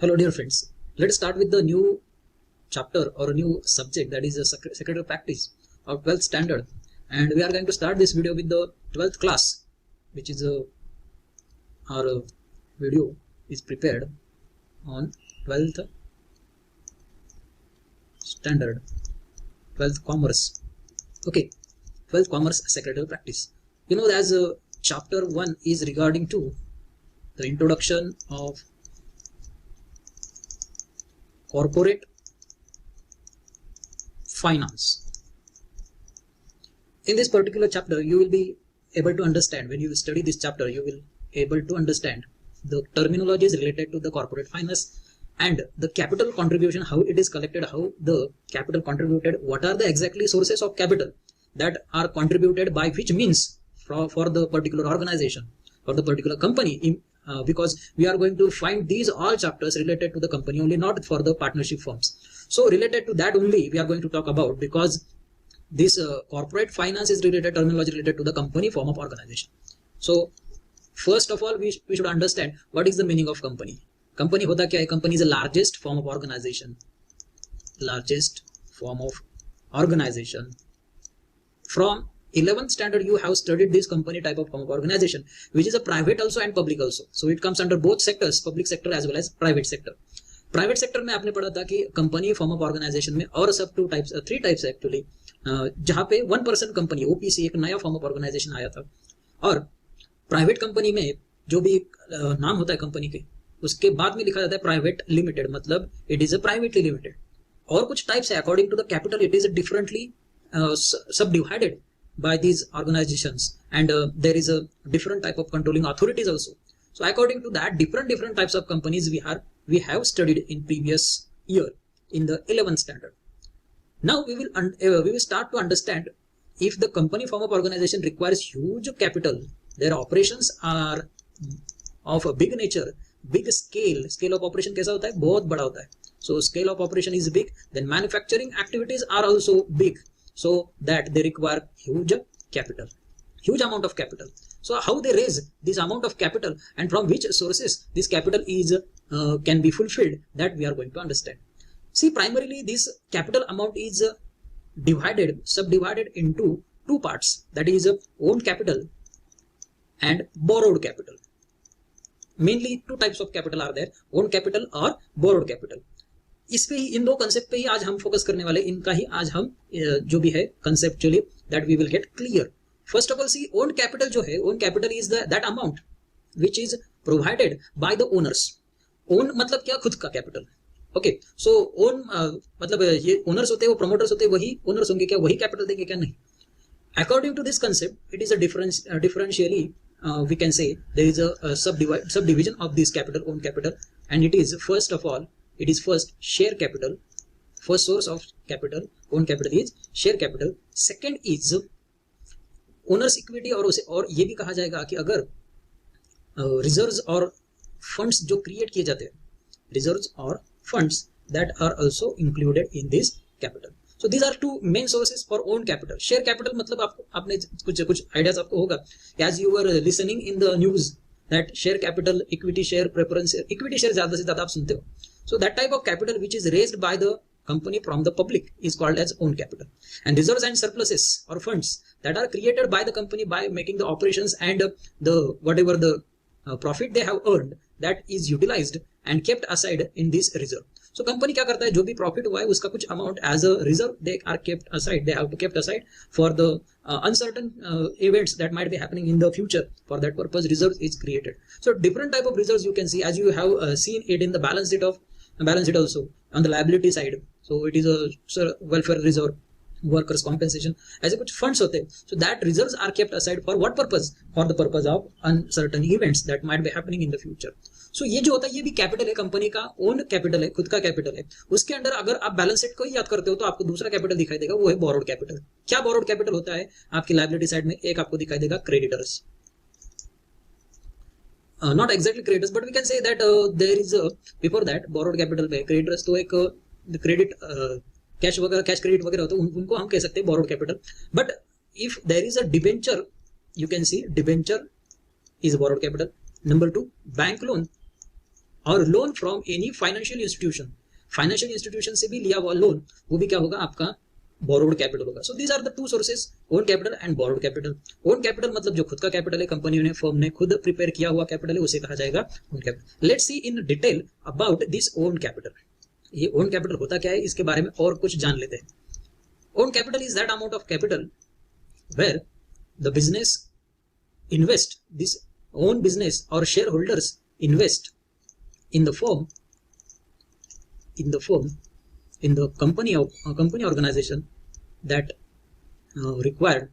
Hello dear friends, let's start with the new chapter or a new subject, that is a secretarial practice of 12th standard, and we are going to start this video with the 12th class, which is our video is prepared on 12th standard, 12th commerce. Okay, 12th commerce secretarial practice. You know, as chapter 1 is regarding to the introduction of corporate finance. In this particular chapter, you will be able to understand, when you study this chapter, you will able to understand the terminologies related to the corporate finance and the capital contribution, how it is collected, how the capital contributed, what are the exactly sources of capital that are contributed by which means for the particular organization or the particular company. Because we are going to find these all chapters related to the company only, not for the partnership firms. So related to that only we are going to talk about, because this corporate finance is related terminology related to the company form of organization. So first of all, we should understand what is the meaning of company. Company hota kya hai? Company is the largest form of organization. Largest form of organization. From 11th standard you have studied this company type of form of organization, which is a private also and public also. So it comes under both sectors, public sector as well as private sector. Private sector में आपने पढ़ा था कि company form of organisation में और सब three types actually, जहां पे 1% कंपनी ओपीसी एक नया फॉर्म ऑफ ऑर्गेनाइजेशन आया था, और प्राइवेट कंपनी में जो भी नाम होता है कंपनी के, उसके बाद में लिखा जाता है प्राइवेट लिमिटेड, मतलब it is a privately limited. और कुछ टाइप्स है according to the capital, it is differently subdivided by these organizations, and there is a different type of controlling authorities also. So according to that, different types of companies we have studied in previous year in the 11th standard. Now we will start to understand if the company form of organization requires huge capital, their operations are of a big nature, big scale of operation कैसा होता है? बहुत बड़ा होता है. So scale of operation is big, then manufacturing activities are also big, so that they require huge amount of capital. So how they raise this amount of capital and from which sources this capital is can be fulfilled, that we are going to understand. See, primarily this capital amount is subdivided into two parts, that is own capital and borrowed capital. Mainly two types of capital are there, own capital or borrowed capital. इस पे ही, इन दो concept पे ही आज हम focus करने वाले, इनका ही आज हम जो भी है conceptually that we will get clear. First of all, see, own capital जो है, own capital is that amount which is provided by the owners. Own मतलब क्या? खुद का कैपिटल. ओके, सो ओन मतलब ये ओनर्स होते हैं, वो प्रमोटर्स होते हैं, वही ओनर्स होंगे क्या? वही कैपिटल देंगे क्या? नहीं. According to this concept, it is a differentially we can say there is a subdivision of this capital, own capital, and it is first of all, it is first share capital. First source of capital, own capital, is share capital. Second is owners equity, और उसे और ये भी कहा जाएगा कि अगर reserves और फंड्स जो क्रिएट किए जाते हैं, रिजर्व्स और funds that are also included in this capital. So these are two main sources for own capital. Share capital मतलब आपने कुछ आइडियाज आपको होगा, as you were listening in the news that share capital, equity share, preference, equity share ज्यादा से ज्यादा आप सुनते हो. So that type of capital which is raised by the company from the public is called as own capital. And reserves and surpluses or funds that are created by the company by making the operations and the whatever the profit they have earned, that is utilized and kept aside in this reserve. So company क्या करता है? जो भी profit हुआ है उसका कुछ amount as a reserve they are kept aside, they have to kept aside for the uncertain events that might be happening in the future. For that purpose, reserves is created. So different type of reserves you can see, as you have seen it in the balance sheet also on the liability side. So it is a welfare reserve, workers compensation, ऐसे कुछ funds होते हैं. So that reserves are kept aside for what purpose? For the purpose of uncertain events that might be happening in the future. So ये जो होता है, ये भी कैपिटल है, कंपनी का ओन कैपिटल है, खुद का कैपिटल है. उसके अंदर अगर आप बैलेंस शीट को ही याद करते हो तो आपको दूसरा कैपिटल दिखाई देगा, वो है बोरोड कैपिटल. क्या बोरोड कैपिटल होता है? आपकी लायबिलिटी साइड में एक आपको दिखाई देगा creditors, not exactly creditors, but we can say that there is before that borrowed capital में क्रेडिटर्स, तो एक क्रेडिट कैश वगैरह, कैश क्रेडिट वगैरह होता है, उनको हम कह सकते हैं borrowed capital. But if there is a debenture, you can see debenture is borrowed capital. Number 2, bank loan और loan from any financial institution, financial institution से भी लिया हुआ लोन वो भी क्या होगा, आपका बोरोड कैपिटल होगा. So these are the two sources, own capital and borrowed capital. Own capital मतलब जो खुद का कैपिटल है, कंपनी ने फर्म ने खुद प्रिपेयर किया हुआ कैपिटल है, उसे कहा जाएगा own capital. Let's see in detail about this own capital. ये ओन कैपिटल होता क्या है, इसके बारे में और कुछ जान लेते हैं. Own capital is that amount of capital where the business invest this own business और shareholders invest in the firm, in the company organization that required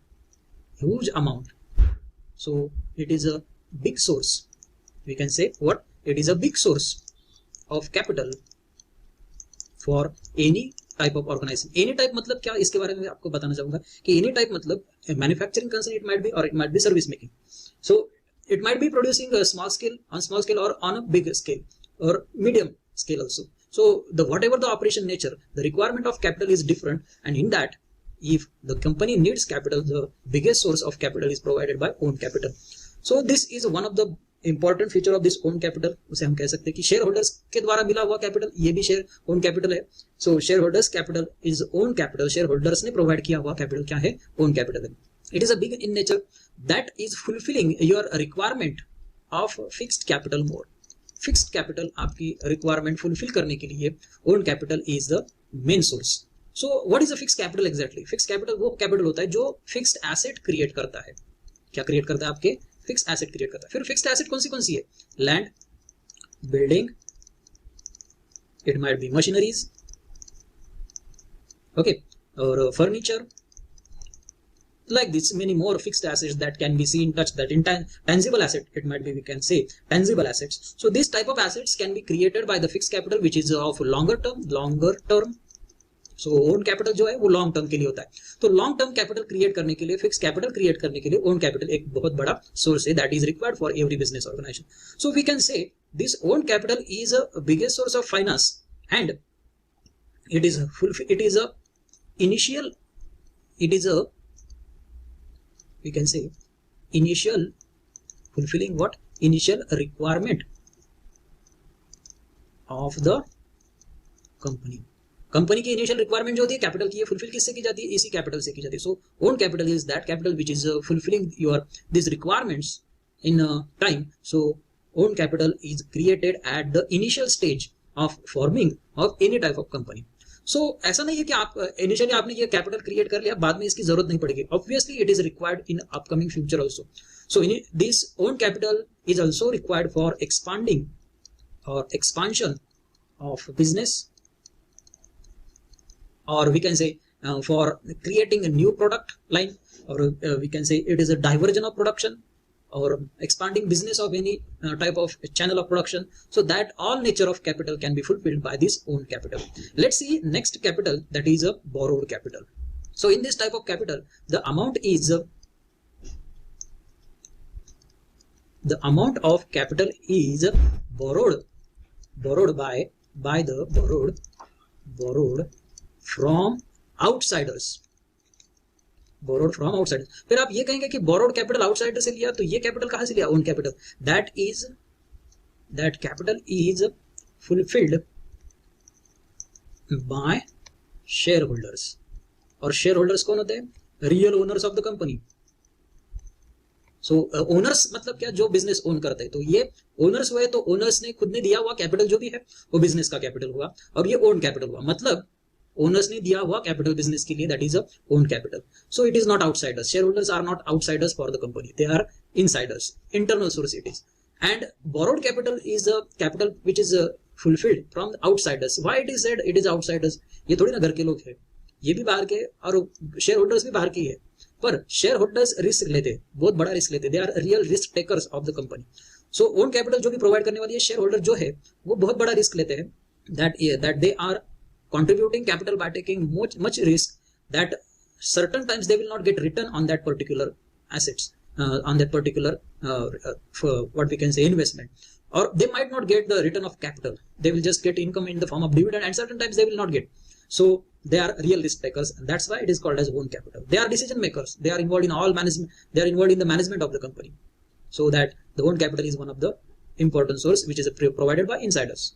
huge amount. So it is a big source, we can say what, it is a big source of capital for any type of organization. Any type मतलब क्या, इसके बारे में आपको बताना चाहूंगा कि any type मतलब manufacturing concern it might be, or it might be service making. So it might be producing a small scale, on small scale, or on a big scale, or medium scale also. So the whatever the operation nature, the requirement of capital is different, and in that if the company needs capital, the biggest source of capital is provided by own capital. So this is one of the important feature of this own capital. उसे हम कह सकते हैं कि share holders के द्वारा मिला हुआ कैपिटल, ये भी शेयर ओन कैपिटल है. सो share holders capital is own capital. Share holders ने प्रोवाइड किया हुआ कैपिटल क्या है, ओन कैपिटल है. It is a big in nature that is fulfilling your requirement of fixed capital more. Fixed capital आपकी requirement fulfil करने के लिए own capital is the main source. So what is a fixed capital exactly? Fixed capital वो capital होता है जो fixed asset create करता है. क्या क्रिएट करता है? आपके फिक्स्ड एसेट क्रिएट करता है. फिर फिक्स्ड एसेट कौन सी है? Land, building, it might be machineries, okay, और furniture, like this many more fixed assets that can be seen, touched, that in tangible asset, it might be, we can say tangible assets. So this type of assets can be created by the fixed capital which is of longer term. So own capital जो है वो long term के लिए होता है. तो long term capital create करने के लिए, fixed capital create करने के लिए own capital एक बहुत बड़ा source है that is required for every business organization. So we can say this own capital is a biggest source of finance, and it is a initial, it is a, we can say initial fulfilling what, initial requirement of the company. Company की initial requirement जो होती है capital की, ये fulfil किससे की जाती है? इसी कैपिटल से की जाती है. So own capital is that capital which is fulfilling your this requirements in time. So own capital is created at the initial stage of forming of any type of company. So ऐसा नहीं है कि आप initially आपने ये capital create कर लिया, बाद में इसकी जरूरत नहीं पड़ेगी. Obviously it is required in upcoming future also. So this own capital is also required for expanding और एक्सपांशन ऑफ बिजनेस, और we can say for creating a new product line, or we can say it is a diversion of production or expanding business of any type of channel of production. So that all nature of capital can be fulfilled by this own capital. Let's see next capital, that is a borrowed capital. So in this type of capital, the amount is the amount of capital is borrowed from outsiders. Borrowed from outside. फिर आप ये कहेंगे कि borrowed capital outsider से लिया, तो ये capital कहां से लिया? Own capital. That capital is fulfilled by share holders. और शेयर होल्डर्स कौन होते हैं? Real owners of the company. So owners मतलब क्या? जो बिजनेस ओन करते हैं. तो ये ओनर्स हुए, तो ओनर्स ने खुद ने दिया हुआ कैपिटल जो भी है वो बिजनेस का कैपिटल हुआ, और ये ओन कैपिटल हुआ. मतलब ओनर्स ने दिया हुआ कैपिटल बिजनेस के लिए, that is a own capital. So it is not outsiders. Shareholders are not outsiders for the company, they are insiders, internal source it is. And borrowed capital is a capital which is fulfilled from outsiders. Why it is said it is outsiders? ये थोड़ी ना घर के लोग हैं, ये भी बाहर के, और शेयर होल्डर्स भी बाहर की है. पर शेयर होल्डर्स रिस्क लेते, बहुत बड़ा रिस्क लेते, they are real risk takers of the company. So own capital जो भी प्रोवाइड करने वाली है, शेयर होल्डर जो है वो बहुत बड़ा रिस्क लेते हैं. That they are contributing capital by taking much risk, that certain times they will not get return on that particular assets, on that particular for what we can say investment, or they might not get the return of capital. They will just get income in the form of dividend, and certain times they will not get. So they are real risk takers, and that's why it is called as own capital. They are decision makers. They are involved in all management. They are involved in the management of the company. So that the own capital is one of the important source which is provided by insiders.